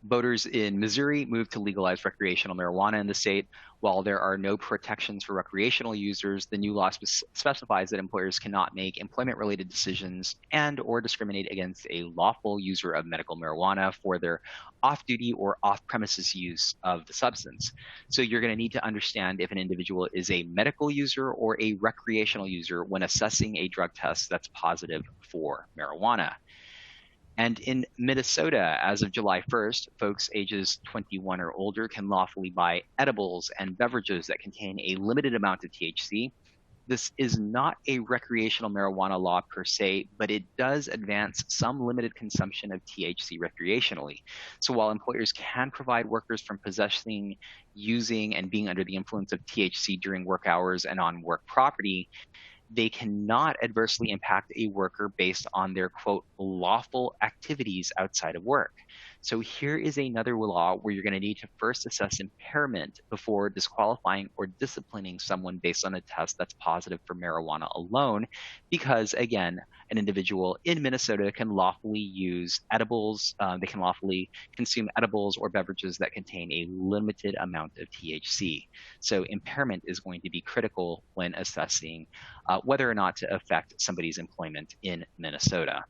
Voters in Missouri moved to legalize recreational marijuana in the state. While there are no protections for recreational users, the new law specifies that employers cannot make employment-related decisions and or discriminate against a lawful user of medical marijuana for their off-duty or off-premises use of the substance. So you're going to need to understand if an individual is a medical user or a recreational user when assessing a drug test that's positive for marijuana. And in Minnesota, as of July 1st, folks ages 21 or older can lawfully buy edibles and beverages that contain a limited amount of THC. This is not a recreational marijuana law per se, but it does advance some limited consumption of THC recreationally. So while employers can provide workers from possessing, using, and being under the influence of THC during work hours and on work property, they cannot adversely impact a worker based on their quote lawful activities outside of work. So here is another law where you're going to need to first assess impairment before disqualifying or disciplining someone based on a test that's positive for marijuana alone, because again, an individual in Minnesota can lawfully use edibles, they can lawfully consume edibles or beverages that contain a limited amount of THC. So impairment is going to be critical when assessing whether or not to affect somebody's employment in Minnesota.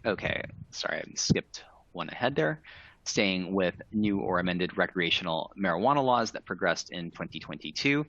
Okay, sorry, I skipped one ahead there. Staying with new or amended recreational marijuana laws that progressed in 2022.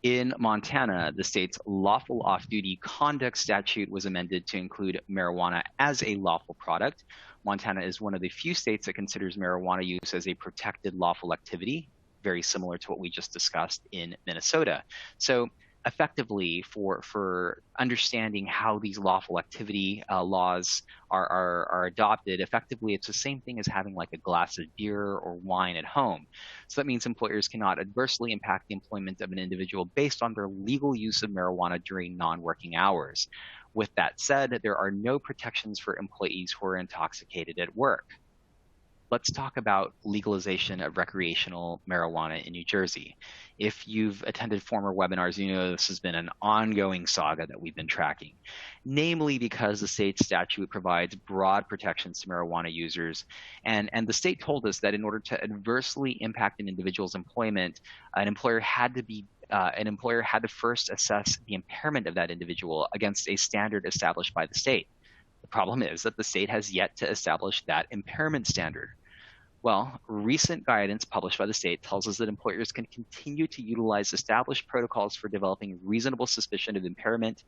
In Montana, the state's lawful off-duty conduct statute was amended to include marijuana as a lawful product. Montana is one of the few states that considers marijuana use as a protected lawful activity, very similar to what we just discussed in Minnesota. So effectively, for understanding how these lawful activity laws are adopted, effectively it's the same thing as having like a glass of beer or wine at home. So that means employers cannot adversely impact the employment of an individual based on their legal use of marijuana during non-working hours. With that said, there are no protections for employees who are intoxicated at work. Let's talk about legalization of recreational marijuana in New Jersey. If you've attended former webinars, you know this has been an ongoing saga that we've been tracking, namely because the state statute provides broad protections to marijuana users. And the state told us that in order to adversely impact an individual's employment, an employer had to first assess the impairment of that individual against a standard established by the state. The problem is that the state has yet to establish that impairment standard. Well, recent guidance published by the state tells us that employers can continue to utilize established protocols for developing reasonable suspicion of impairment,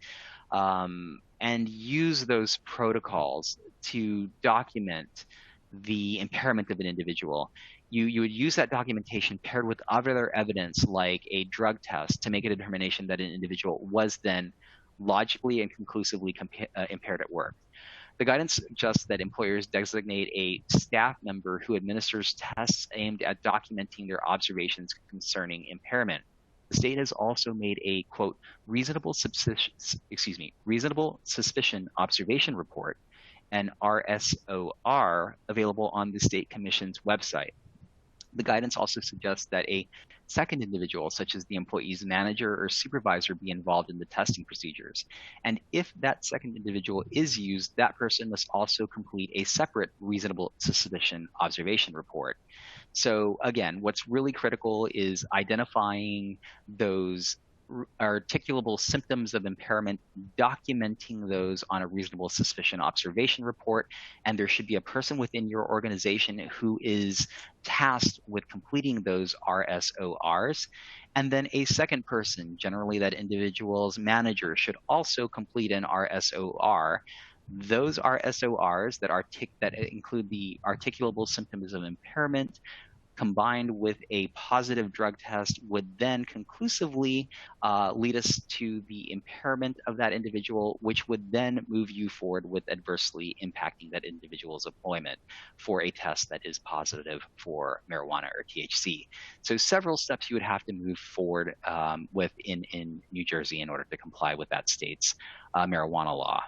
and use those protocols to document the impairment of an individual. You would use that documentation paired with other evidence like a drug test to make a determination that an individual was then logically and conclusively impaired at work. The guidance suggests that employers designate a staff member who administers tests aimed at documenting their observations concerning impairment. The state has also made a quote reasonable suspicion observation report, an RSOR, available on the state commission's website. The guidance also suggests that a second individual, such as the employee's manager or supervisor, be involved in the testing procedures. And if that second individual is used, that person must also complete a separate reasonable suspicion observation report. So again, what's really critical is identifying those articulable symptoms of impairment, documenting those on a reasonable suspicion observation report, and there should be a person within your organization who is tasked with completing those RSORs. And then a second person, generally that individual's manager, should also complete an RSOR. Those RSORs that include the articulable symptoms of impairment combined with a positive drug test would then conclusively lead us to the impairment of that individual, which would then move you forward with adversely impacting that individual's employment for a test that is positive for marijuana or THC. So several steps you would have to move forward with in New Jersey in order to comply with that state's marijuana law.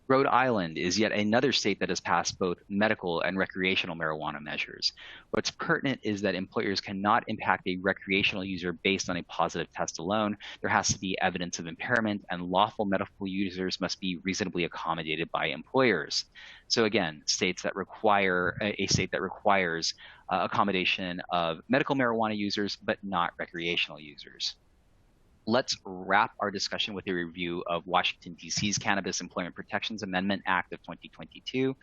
Rhode Island is yet another state that has passed both medical and recreational marijuana measures. What's pertinent is that employers cannot impact a recreational user based on a positive test alone. There has to be evidence of impairment, and lawful medical users must be reasonably accommodated by employers. So again, a state that requires accommodation of medical marijuana users, but not recreational users. Let's wrap our discussion with a review of Washington, D.C.'s Cannabis Employment Protections Amendment Act of 2022.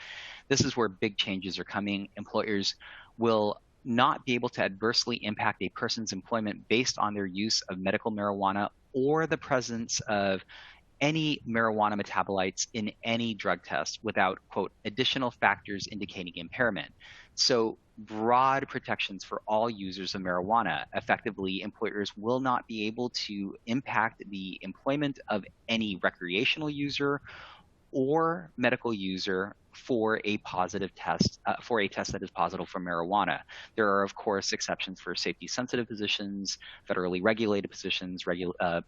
This is where big changes are coming. Employers will not be able to adversely impact a person's employment based on their use of medical marijuana or the presence of any marijuana metabolites in any drug test without, quote, additional factors indicating impairment. So broad protections for all users of marijuana. Effectively, employers will not be able to impact the employment of any recreational user or medical user for a positive test, for a test that is positive for marijuana. There are, of course, exceptions for safety-sensitive positions, federally regulated positions,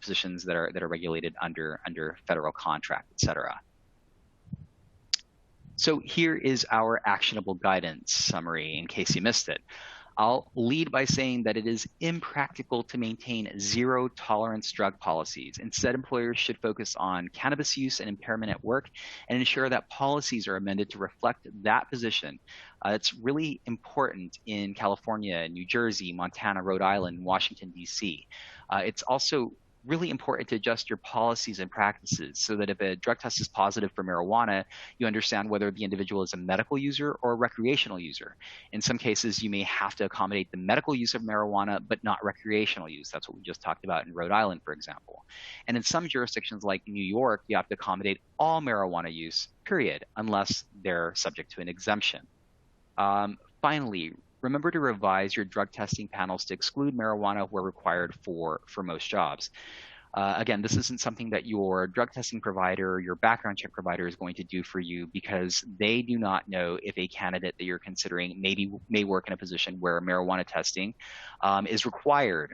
positions that are regulated under federal contract, et cetera. So here is our actionable guidance summary in case you missed it. I'll lead by saying that it is impractical to maintain zero tolerance drug policies. Instead, employers should focus on cannabis use and impairment at work and ensure that policies are amended to reflect that position. It's really important in California, New Jersey, Montana, Rhode Island, Washington, D.C. It's also really important to adjust your policies and practices so that if a drug test is positive for marijuana, you understand whether the individual is a medical user or a recreational user. In some cases, you may have to accommodate the medical use of marijuana, but not recreational use. That's what we just talked about in Rhode Island, for example. And in some jurisdictions like New York, you have to accommodate all marijuana use, period, unless they're subject to an exemption. Finally, remember to revise your drug testing panels to exclude marijuana where required for most jobs. Again, this isn't something that your drug testing provider, your background check provider is going to do for you because they do not know if a candidate that you're considering may work in a position where marijuana testing is required.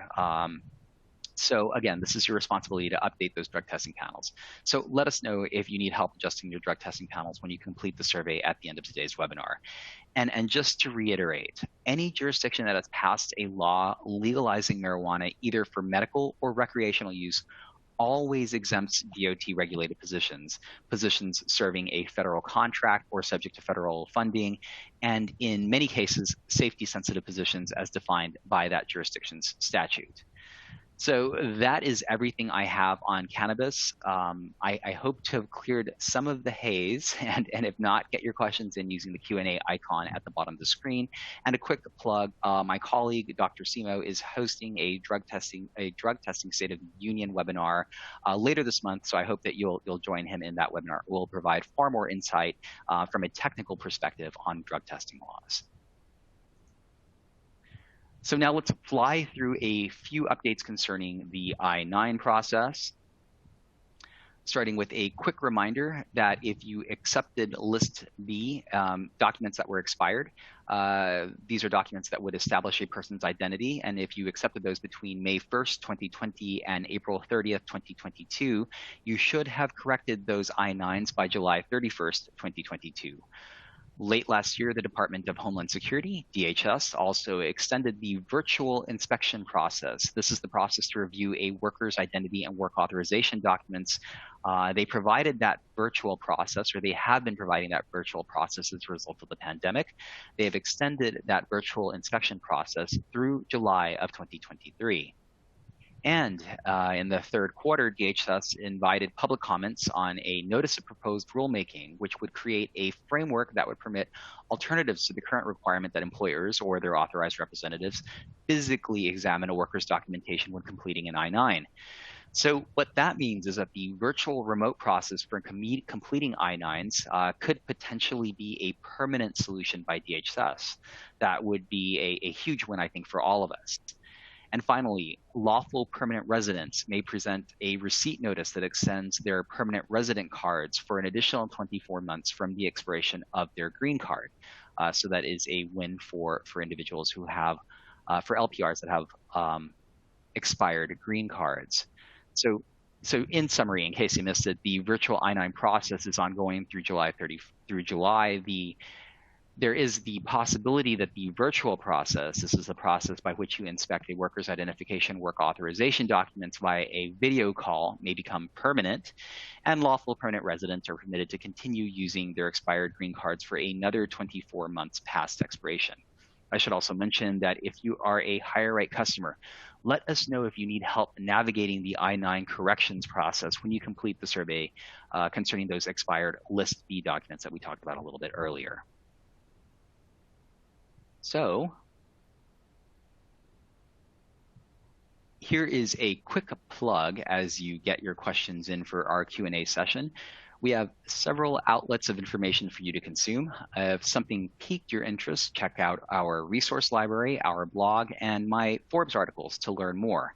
So again, this is your responsibility to update those drug testing panels. So let us know if you need help adjusting your drug testing panels when you complete the survey at the end of today's webinar. And just to reiterate, any jurisdiction that has passed a law legalizing marijuana either for medical or recreational use always exempts DOT regulated positions serving a federal contract or subject to federal funding, and in many cases, safety sensitive positions as defined by that jurisdiction's statute. So that is everything I have on cannabis. I hope to have cleared some of the haze, and if not, get your questions in using the Q&A icon at the bottom of the screen. And a quick plug, my colleague, Dr. Simo, is hosting a drug testing State of the Union webinar later this month, so I hope that you'll join him in that webinar. It will provide far more insight from a technical perspective on drug testing laws. So now let's fly through a few updates concerning the I-9 process, starting with a quick reminder that if you accepted List B documents that were expired, these are documents that would establish a person's identity. And if you accepted those between May 1st, 2020 and April 30th, 2022, you should have corrected those I-9s by July 31st, 2022. Late last year, the Department of Homeland Security, DHS, also extended the virtual inspection process. This is the process to review a worker's identity and work authorization documents. They provided that virtual process, or they have been providing that virtual process as a result of the pandemic. They have extended that virtual inspection process through July of 2023. And in the third quarter, DHS invited public comments on a notice of proposed rulemaking, which would create a framework that would permit alternatives to the current requirement that employers or their authorized representatives physically examine a worker's documentation when completing an I-9. So what that means is that the virtual remote process for completing I-9s could potentially be a permanent solution by DHS. That would be a huge win, I think, for all of us. And finally, lawful permanent residents may present a receipt notice that extends their permanent resident cards for an additional 24 months from the expiration of their green card. So that is a win for individuals who have, for LPRs that have expired green cards. So in summary, in case you missed it, the virtual I-9 process is ongoing through July 30 through July. There is the possibility that the virtual process, this is the process by which you inspect a worker's identification work authorization documents via a video call, may become permanent, and lawful permanent residents are permitted to continue using their expired green cards for another 24 months past expiration. I should also mention that if you are a HireRight customer, let us know if you need help navigating the I-9 corrections process when you complete the survey concerning those expired List B documents that we talked about a little bit earlier. So here is a quick plug as you get your questions in for our Q&A session. We have several outlets of information for you to consume. If something piqued your interest, check out our resource library, our blog, and my Forbes articles to learn more.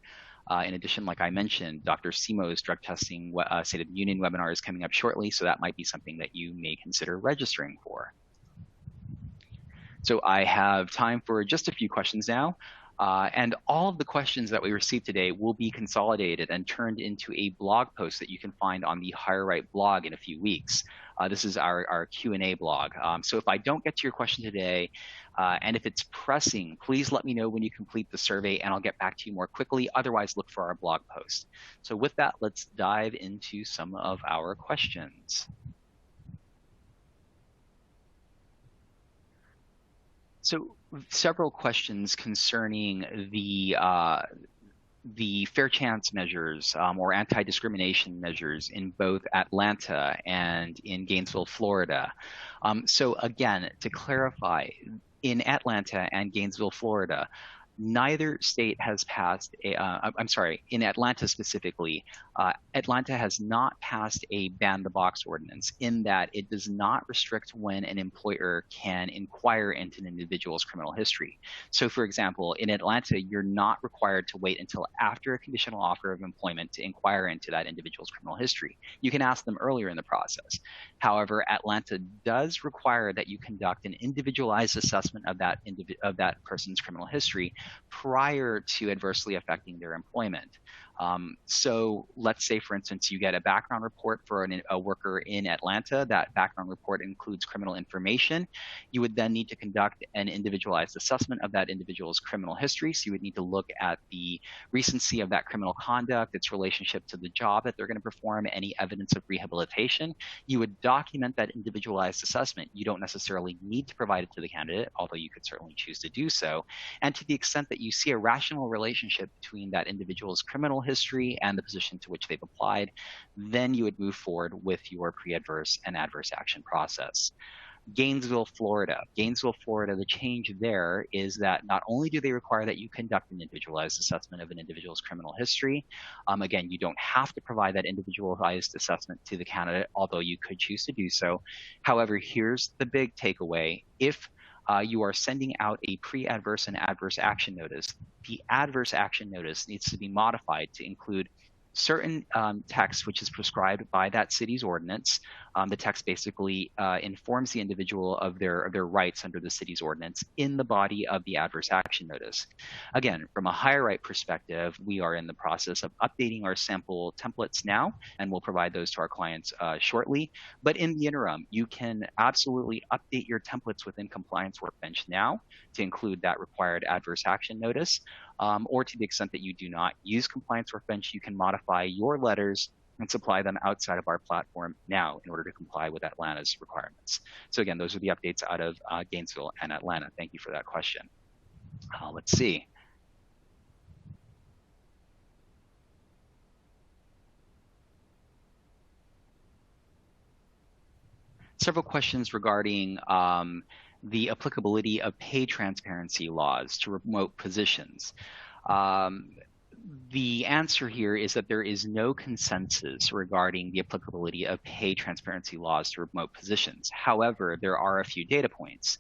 In addition, like I mentioned, Dr. Simo's drug testing State of the Union webinar is coming up shortly, so that might be something that you may consider registering for. So I have time for just a few questions now. And all of the questions that we received today will be consolidated and turned into a blog post that you can find on the HireRight blog in a few weeks. This is our Q&A blog. So if I don't get to your question today, and if it's pressing, please let me know when you complete the survey and I'll get back to you more quickly. Otherwise, look for our blog post. So with that, let's dive into some of our questions. So several questions concerning the fair chance measures or anti-discrimination measures in both Atlanta and in Gainesville, Florida. So again, to clarify, in Atlanta and Gainesville, Florida, neither state has passed I'm sorry, in Atlanta specifically, Atlanta has not passed a ban the box ordinance in that it does not restrict when an employer can inquire into an individual's criminal history. So for example, in Atlanta, you're not required to wait until after a conditional offer of employment to inquire into that individual's criminal history. You can ask them earlier in the process. However, Atlanta does require that you conduct an individualized assessment of that person's criminal history prior to adversely affecting their employment. So let's say, for instance, you get a background report for a worker in Atlanta. That background report includes criminal information. You would then need to conduct an individualized assessment of that individual's criminal history. So you would need to look at the recency of that criminal conduct, its relationship to the job that they're going to perform, any evidence of rehabilitation. You would document that individualized assessment. You don't necessarily need to provide it to the candidate, although you could certainly choose to do so. And to the extent that you see a rational relationship between that individual's criminal history and the position to which they've applied, then you would move forward with your pre-adverse and adverse action process. Gainesville, Florida. Gainesville, Florida, the change there is that not only do they require that you conduct an individualized assessment of an individual's criminal history, again, you don't have to provide that individualized assessment to the candidate, although you could choose to do so. However, here's the big takeaway. If you are sending out a pre-adverse and adverse action notice, the adverse action notice needs to be modified to include certain text which is prescribed by that city's ordinance. The text basically informs the individual of their rights under the city's ordinance in the body of the adverse action notice. Again, from a HireRight perspective, we are in the process of updating our sample templates now, and we'll provide those to our clients shortly. But in the interim, you can absolutely update your templates within Compliance Workbench now to include that required adverse action notice. Or to the extent that you do not use Compliance Workbench, you can modify your letters and supply them outside of our platform now in order to comply with Atlanta's requirements. So again, those are the updates out of Gainesville and Atlanta. Thank you for that question. Let's see. Several questions regarding the applicability of pay transparency laws to remote positions. The answer here is that there is no consensus regarding the applicability of pay transparency laws to remote positions. However, there are a few data points.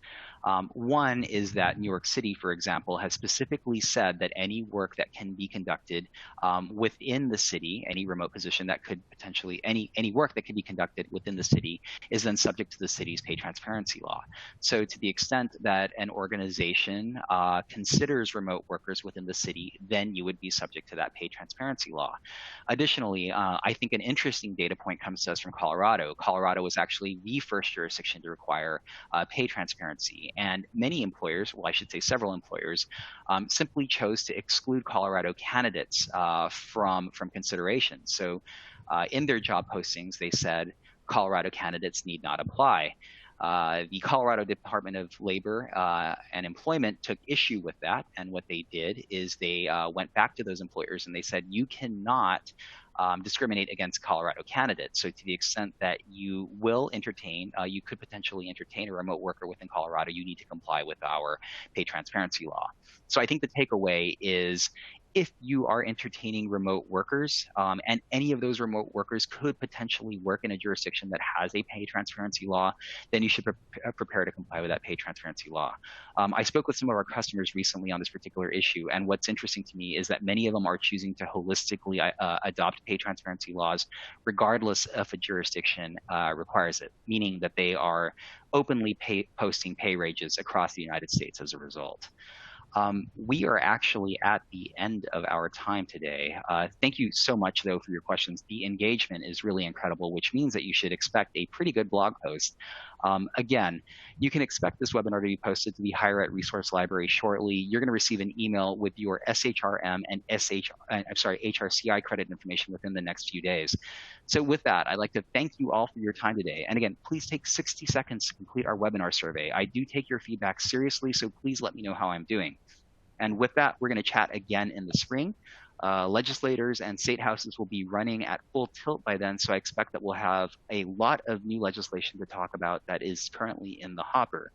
One is that New York City, for example, has specifically said that any work that can be conducted within the city, any remote position that could potentially, any work that can be conducted within the city is then subject to the city's pay transparency law. So to the extent that an organization considers remote workers within the city, then you would be subject to that pay transparency law. Additionally, I think an interesting data point comes to us from Colorado. Colorado was actually the first jurisdiction to require pay transparency. And many employers, well, I should say several employers, simply chose to exclude Colorado candidates from consideration. So in their job postings, they said Colorado candidates need not apply. The Colorado Department of Labor and Employment took issue with that, and what they did is they went back to those employers and they said, you cannot discriminate against Colorado candidates. So to the extent that you will entertain, you could potentially entertain a remote worker within Colorado, you need to comply with our pay transparency law. So I think the takeaway is if you are entertaining remote workers, and any of those remote workers could potentially work in a jurisdiction that has a pay transparency law, then you should prepare to comply with that pay transparency law. I spoke with some of our customers recently on this particular issue, and what's interesting to me is that many of them are choosing to holistically adopt pay transparency laws, regardless if a jurisdiction requires it, meaning that they are openly posting pay ranges across the United States as a result. We are actually at the end of our time today. Thank you so much, though, for your questions. The engagement is really incredible, which means that you should expect a pretty good blog post. Again, you can expect this webinar to be posted to the HireRight resource library shortly. You're going to receive an email with your SHRM and HRCI credit information within the next few days. So with that, I'd like to thank you all for your time today. And again, please take 60 seconds to complete our webinar survey. I do take your feedback seriously, so please let me know how I'm doing. And with that, we're going to chat again in the spring. Legislators and state houses will be running at full tilt by then, so I expect that we'll have a lot of new legislation to talk about that is currently in the hopper.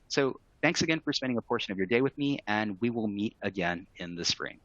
So thanks again for spending a portion of your day with me, and we will meet again in the spring.